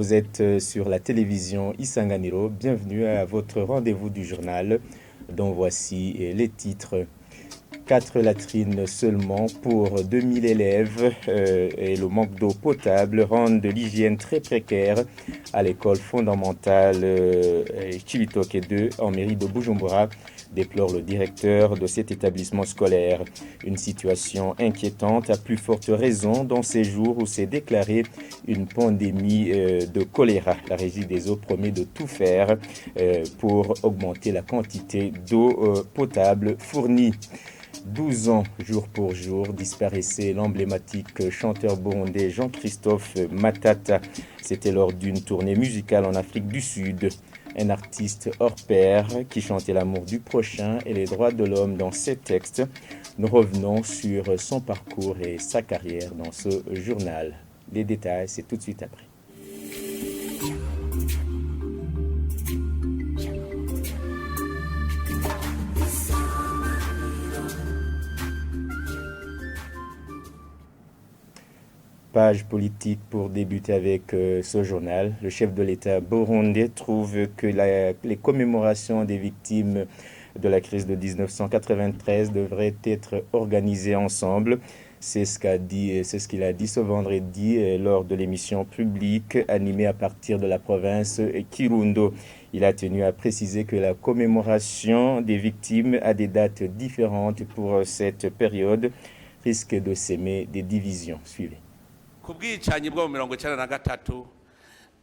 vous êtes sur la télévision Isanganiro. Bienvenue à votre rendez-vous du journal dont voici les titres. 4 latrines seulement pour 2000 élèves et le manque d'eau potable rendent l'hygiène très précaire à l'école fondamentale Chibitoke 2 en mairie de Bujumbura, déplore le directeur de cet établissement scolaire. Une situation inquiétante à plus forte raison dans ces jours où s'est déclarée une pandémie de choléra. La Régie des eaux promet de tout faire pour augmenter la quantité d'eau potable fournie. 12 ans, jour pour jour, disparaissait l'emblématique chanteur burundais Jean-Christophe Matata. C'était lors d'une tournée musicale en Afrique du Sud. Un artiste hors pair qui chantait l'amour du prochain et les droits de l'homme dans ses textes. Nous revenons sur son parcours et sa carrière dans ce journal. Les détails, c'est tout de suite après. Page politique pour débuter avec ce journal. Le chef de l'État burundais trouve que les commémorations des victimes de la crise de 1993 devraient être organisées ensemble. C'est ce qu'il a dit ce vendredi lors de l'émission publique animée à partir de la province Kirundo. Il a tenu à préciser que la commémoration des victimes à des dates différentes pour cette période risque de s'aimer des divisions. Suivez. Kubwicanyi bwo 1993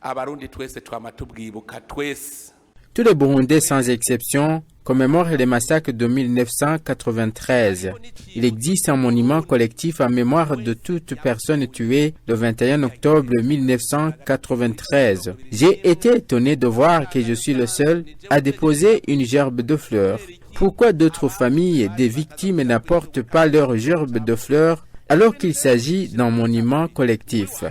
abarundi twese twama tubwibuka twese. Tous les Burundais sans exception commémorent les massacres de 1993. Il existe un monument collectif en mémoire de toute personne tuée le 21 octobre 1993. J'ai été étonné de voir que je suis le seul à déposer une gerbe de fleurs. Pourquoi d'autres familles des victimes n'apportent pas leur gerbe de fleurs alors qu'il s'agit d'un monument collectif?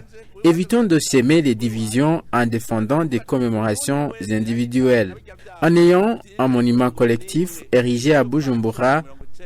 Évitons de s'aimer les divisions en défendant des commémorations individuelles. En ayant un monument collectif érigé à Bujumbura,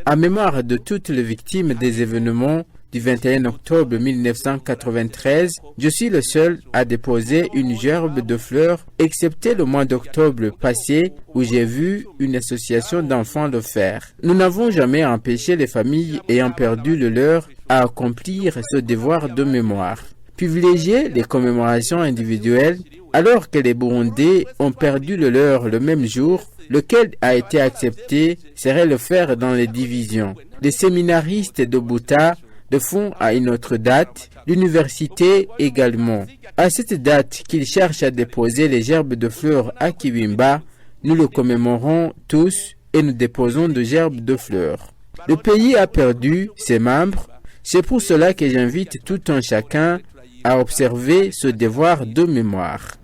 en mémoire de toutes les victimes des événements du 21 octobre 1993, je suis le seul à déposer une gerbe de fleurs, excepté le mois d'octobre passé où j'ai vu une association d'enfants le faire. Nous n'avons jamais empêché les familles ayant perdu le leur à accomplir ce devoir de mémoire. Privilégier les commémorations individuelles alors que les Burundais ont perdu le leur le même jour, lequel a été accepté, serait le faire dans les divisions. Les séminaristes de Buta le font à une autre date, l'université également. À cette date qu'ils cherchent à déposer les gerbes de fleurs à Kibimba, nous le commémorons tous et nous déposons de gerbes de fleurs. Le pays a perdu ses membres, c'est pour cela que j'invite tout un chacun à observer ce devoir de mémoire.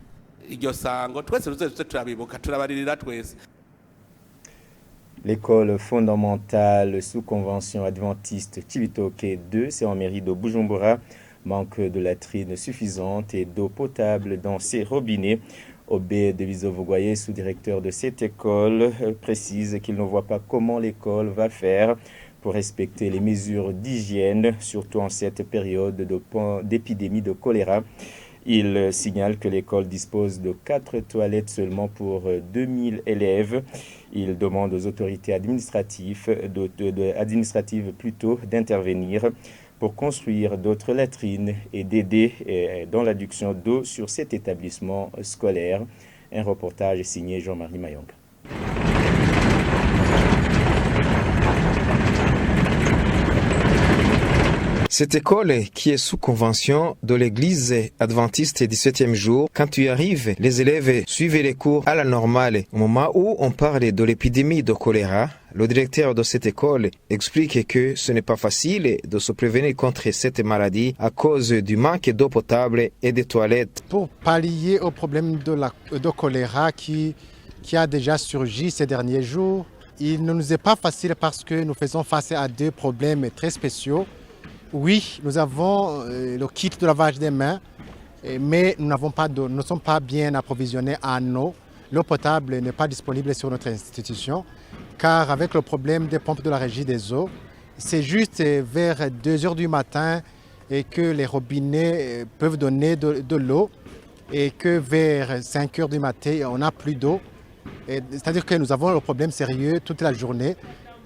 L'école fondamentale sous convention adventiste Chibitoke 2, c'est en mairie de Bujumbura, manque de latrines suffisantes et d'eau potable dans ses robinets. Obé de Vizovogoye, sous-directeur de cette école, précise qu'il ne voit pas comment l'école va faire pour respecter les mesures d'hygiène, surtout en cette période d'épidémie de choléra. Il signale que l'école dispose de 4 toilettes seulement pour 2000 élèves. Il demande aux autorités administratives d'intervenir pour construire d'autres latrines et d'aider dans l'adduction d'eau sur cet établissement scolaire. Un reportage signé Jean-Marie Mayonga. Cette école qui est sous convention de l'église adventiste du 7e jour, quand tu y arrives, les élèves suivent les cours à la normale. Au moment où on parle de l'épidémie de choléra, le directeur de cette école explique que ce n'est pas facile de se prévenir contre cette maladie à cause du manque d'eau potable et de toilettes. Pour pallier au problème de choléra qui a déjà surgi ces derniers jours, il ne nous est pas facile parce que nous faisons face à 2 problèmes très spéciaux. Oui, nous avons le kit de lavage des mains, mais nous ne sommes pas bien approvisionnés en eau. L'eau potable n'est pas disponible sur notre institution, car avec le problème des pompes de la Régie des eaux, c'est juste vers 2 heures du matin et que les robinets peuvent donner de l'eau. et que vers 5 heures du matin, on n'a plus d'eau. C'est-à-dire que nous avons un problème sérieux toute la journée.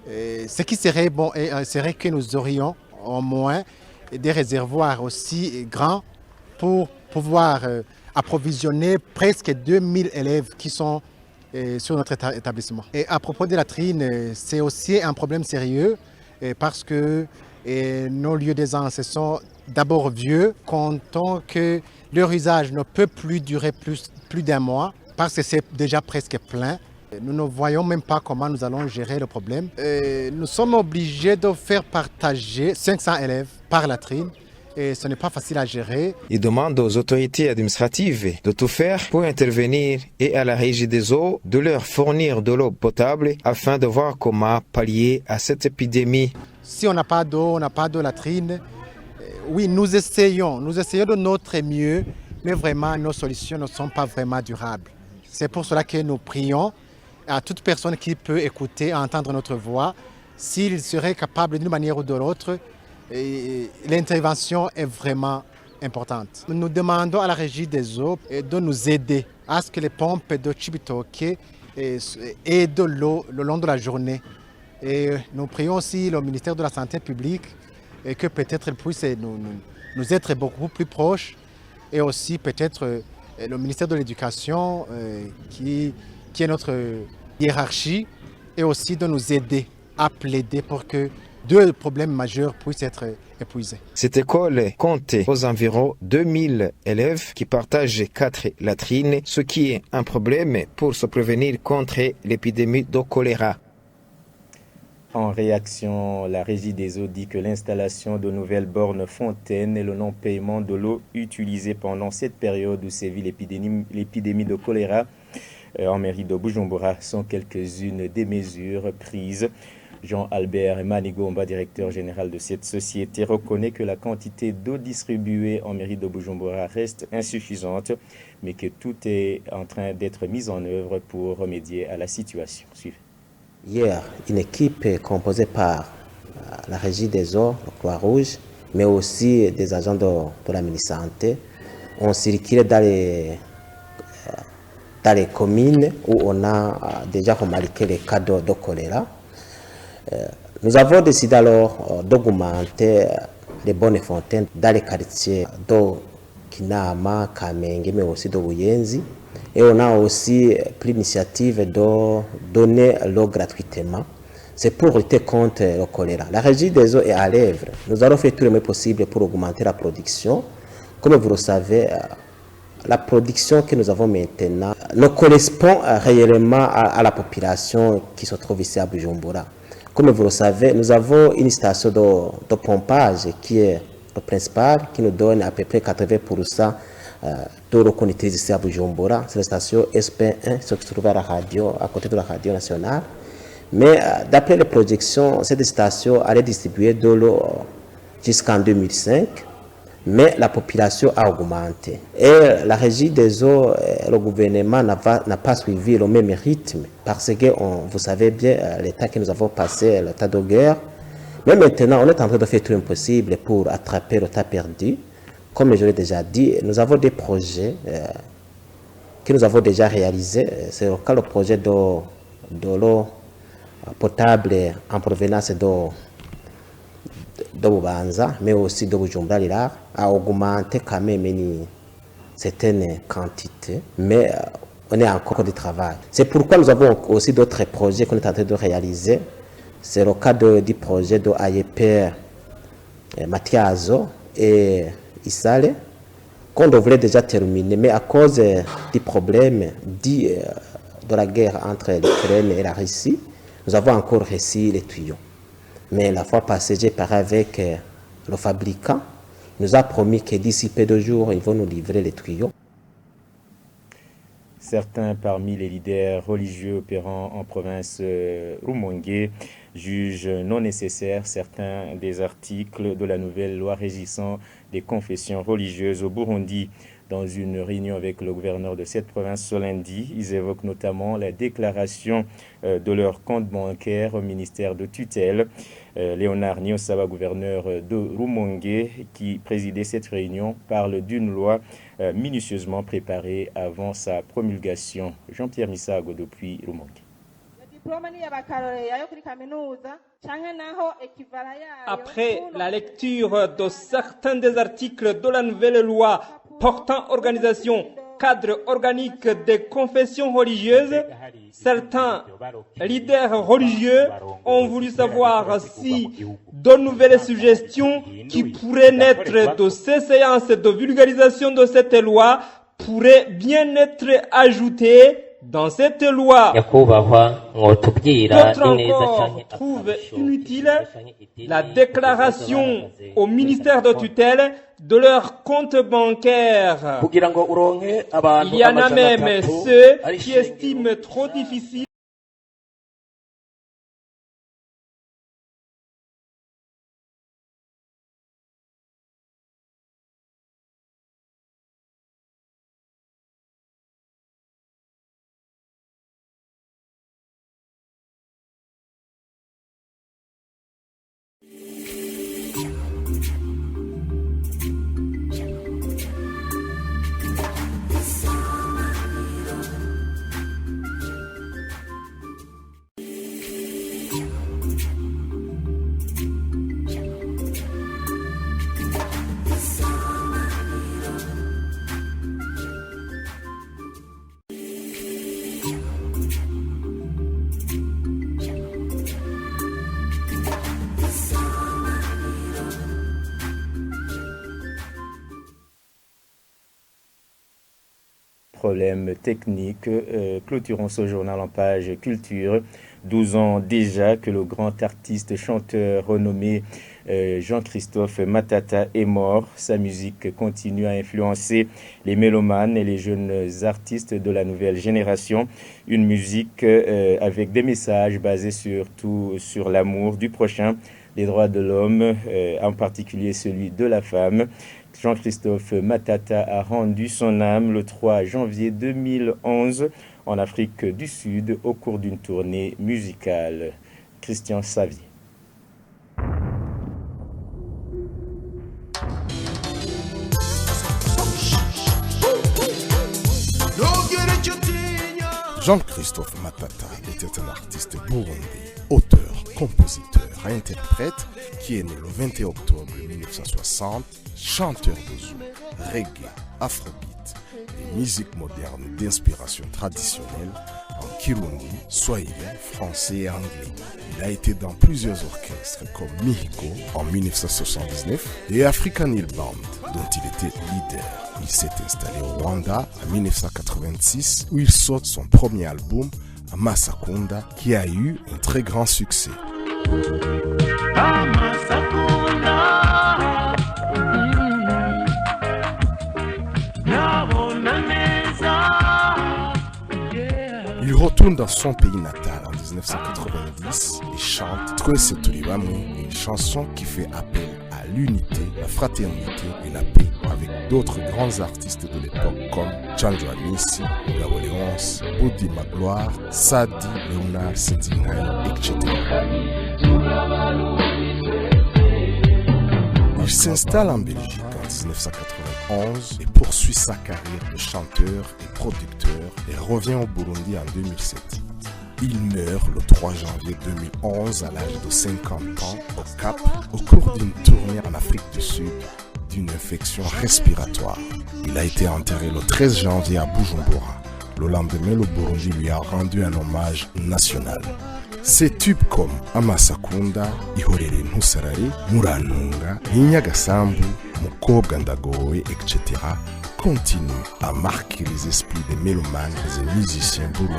Ce qui serait bon serait que nous aurions au moins des réservoirs aussi grands pour pouvoir approvisionner presque 2000 élèves qui sont sur notre établissement. Et à propos des latrines, c'est aussi un problème sérieux parce que nos lieux d'aisance sont d'abord vieux, comptant que leur usage ne peut plus durer plus d'un mois parce que c'est déjà presque plein. Nous ne voyons même pas comment nous allons gérer le problème. Nous sommes obligés de faire partager 500 élèves par latrine. Et ce n'est pas facile à gérer. Il demande aux autorités administratives de tout faire pour intervenir et à la Régie des eaux de leur fournir de l'eau potable afin de voir comment pallier à cette épidémie. Si on n'a pas d'eau, on n'a pas de latrine, oui, nous essayons de notre mieux, mais vraiment nos solutions ne sont pas vraiment durables. C'est pour cela que nous prions à toute personne qui peut écouter, entendre notre voix, s'il serait capable d'une manière ou de l'autre. L'intervention est vraiment importante. Nous demandons à la Régie des eaux de nous aider à ce que les pompes de Cibitoke aient de l'eau le long de la journée. Et nous prions aussi le ministère de la Santé publique et que peut-être il puisse nous être beaucoup plus proches. Et aussi peut-être le ministère de l'Éducation qui est notre hiérarchie et aussi de nous aider à plaider pour que 2 problèmes majeurs puissent être épuisés. Cette école compte aux environs 2000 élèves qui partagent 4 latrines, ce qui est un problème pour se prévenir contre l'épidémie de choléra. En réaction, la Régie des eaux dit que l'installation de nouvelles bornes fontaines et le non-paiement de l'eau utilisée pendant cette période où sévit l'épidémie de choléra en mairie de Bujumbura sont quelques-unes des mesures prises. Jean-Albert Manigomba, directeur général de cette société, reconnaît que la quantité d'eau distribuée en mairie de Bujumbura reste insuffisante, mais que tout est en train d'être mis en œuvre pour remédier à la situation. Suivez. Hier, une équipe composée par la Régie des eaux, le Croix-Rouge, mais aussi des agents de la mini-santé, ont circulé dans les communes où on a déjà remarqué les cas de choléra. Nous avons décidé alors d'augmenter les bonnes fontaines dans les quartiers de Kinama, Kamenge, mais aussi de Buyenzi. Et on a aussi pris l'initiative de donner l'eau gratuitement. C'est pour lutter contre le choléra. La Régie des eaux est à l'œuvre. Nous allons faire tout le mieux possible pour augmenter la production. Comme vous le savez, la production que nous avons maintenant ne correspond réellement à la population qui se trouve ici à Bujumbura. Comme vous le savez, nous avons une station de pompage qui est le principal, qui nous donne à peu près 80% de l'eau qu'on utilise ici à Bujumbura. C'est la station SP1, qui se trouve à la radio, à côté de la radio nationale. Mais d'après les projections, cette station allait distribuer de l'eau jusqu'en 2005. Mais la population a augmenté. Et la Régie des eaux, le gouvernement n'a pas suivi le même rythme parce que vous savez bien l'état que nous avons passé, l'état de guerre. Mais maintenant, on est en train de faire tout le possible pour attraper le temps perdu. Comme je l'ai déjà dit, nous avons des projets que nous avons déjà réalisés. C'est le cas le projet de l'eau potable en provenance de Bubanza, mais aussi de Bujumbura, a augmenté quand même une certaine quantité, mais on est encore du travail. C'est pourquoi nous avons aussi d'autres projets qu'on est en train de réaliser. C'est le cas du projet de AIEPR Mathiazo et Isale, qu'on devrait déjà terminer, mais à cause du problème de la guerre entre l'Ukraine et la Russie, nous avons encore réussi les tuyaux. Mais la fois passée, j'ai parlé avec le fabricant. Il nous a promis que d'ici peu de jours, ils vont nous livrer les tuyaux. Certains parmi les leaders religieux opérant en province Rumongue jugent non nécessaires certains des articles de la nouvelle loi régissant les confessions religieuses au Burundi. Dans une réunion avec le gouverneur de cette province ce lundi, ils évoquent notamment la déclaration de leur compte bancaire au ministère de tutelle. Léonard Niosaba, gouverneur de Rumongue, qui présidait cette réunion, parle d'une loi minutieusement préparée avant sa promulgation. Jean-Pierre Misago depuis Rumongue. Après la lecture de certains des articles de la nouvelle loi portant organisation cadre organique des confessions religieuses, certains leaders religieux ont voulu savoir si de nouvelles suggestions qui pourraient naître de ces séances de vulgarisation de cette loi pourraient bien être ajoutées dans cette loi. D'autres encore trouvent inutile la déclaration au ministère de tutelle de leur compte bancaire. Il y en a même ceux qui estiment trop difficile Problème technique. Clôturons ce journal en page culture. 12 ans déjà que le grand artiste chanteur renommé Jean-Christophe Matata est mort. Sa musique continue à influencer les mélomanes et les jeunes artistes de la nouvelle génération. Une musique avec des messages basés surtout sur l'amour du prochain, les droits de l'homme, en particulier celui de la femme. Jean-Christophe Matata a rendu son âme le 3 janvier 2011 en Afrique du Sud au cours d'une tournée musicale. Christian Savier. Jean-Christophe Matata était un artiste burundais, auteur, compositeur, interprète qui est né le 21 octobre 1960, chanteur de zouk, reggae, afrobeat et musique moderne d'inspiration traditionnelle en kirundi, swahili, français et anglais. Il a été dans plusieurs orchestres comme Mihiko en 1979 et African Hill Band dont il était leader. Il s'est installé au Rwanda en 1986 où il sort son premier album Amasakunda qui a eu un très grand succès. Il retourne dans son pays natal en 1990 et chante Twese Turi Bamwe, une chanson qui fait appel à l'unité, la fraternité et la paix avec d'autres grands artistes de l'époque comme Chandra Nisi, Ngabo Léonce, Bodi Magloire, Sadi, Léonard Sédinghai, etc. Il s'installe en Belgique en 1991 et poursuit sa carrière de chanteur et producteur et revient au Burundi en 2007. Il meurt le 3 janvier 2011 à l'âge de 50 ans au Cap au cours d'une tournée en Afrique du Sud d'une infection respiratoire. Il a été enterré le 13 janvier à Bujumbura. Le lendemain, le Burundi lui a rendu un hommage national. Ces tubes comme Amasakunda, Ihorere Ntusarare, Murantunga, Ninyagasambu, Mukobwa Ndagowe, etc. continuent à marquer les esprits des mélomanes et des musiciens burundais.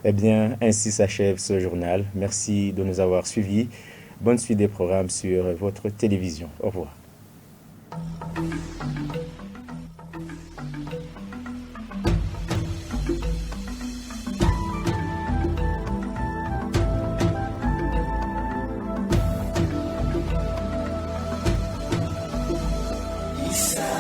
Eh bien, ainsi s'achève ce journal. Merci de nous avoir suivis. Bonne suite des programmes sur votre télévision. Au revoir. Isa